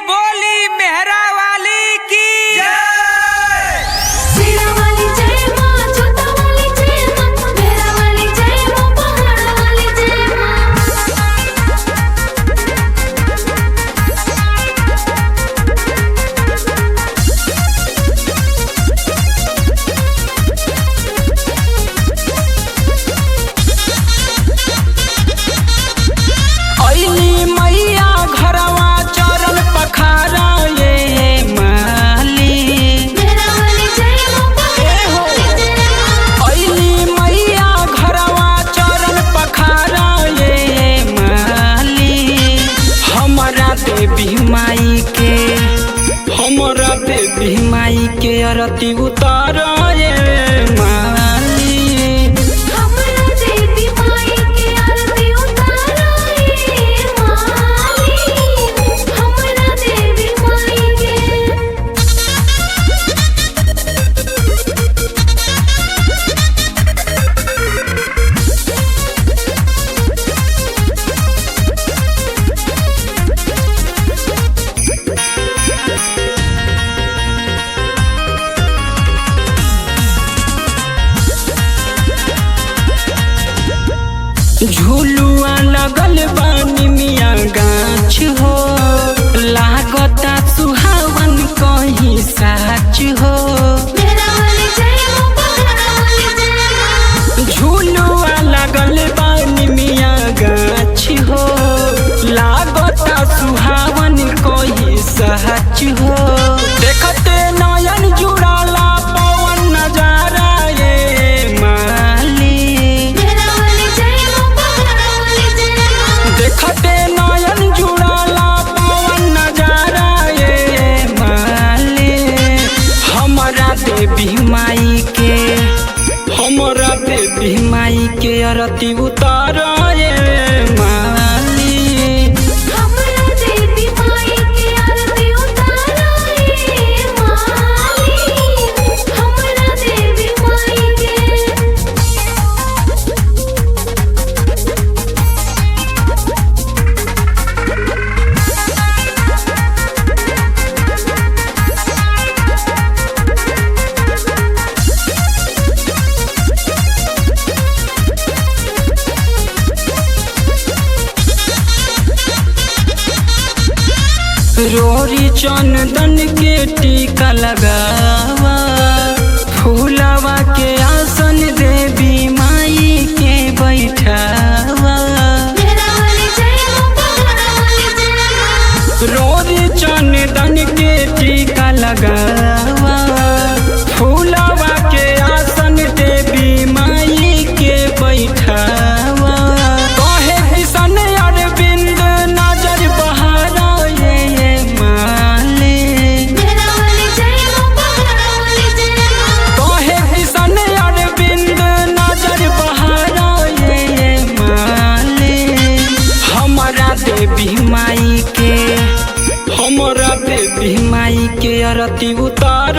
बोली मेहरा वाली की जय। सीरा वाली जय मां, जोता वाली जय मां, मेहरा वाली जय मां, पहाड़ वाली जय अइली मैया घरवा चरण पखारा ये माली। मेहरा वाली जय मां, पहाड़ वाली जय मां। अइली मैया घरवा चरण पखारा ये माली। हमरा देवी माई के आरती उतार ये माली। हमरा देवी माई के आरती उतारा ये माली। हमरा देवी माई के झुलुआ लगल बानी मिया गाछ हो, लागता सुहावन कहीं साच हो। मेहरा वाली जय मां, पहाड़ वाली जय मां। झुलुआ लगल बानी मिया गाछ हो, लागता सुहावन कहीं साच हो। देखते नयन जुड़ाला पवन नजारा ये माली। मेहरा वाली जय मां, पहाड़ वाली जय मां। देखते नयन जुड़ाला पवन नजारा ये माली। हमरा देवी माई के आरती उतार ये माली। हमरा देवी माई के आरती उतारा ये माली। हमरा देवी माई के रोरी चंदन के टीका लगावा, फूलवा के आसन देवी माई के बैठावा। मेहरा वाली जय मां, पहाड़ वाली जय मां। रोरी चंदन के टीका लगावा, फूलवा के आसन देवी माई के बैठावा। कहे किशन अरविंद नजर बहारा ये माली। मेहरा वाली जय मां, पहाड़ वाली जय मां। कहे किशन अरविंद नजर बहारा ये माली। हमरा देवी माई के आरती उतार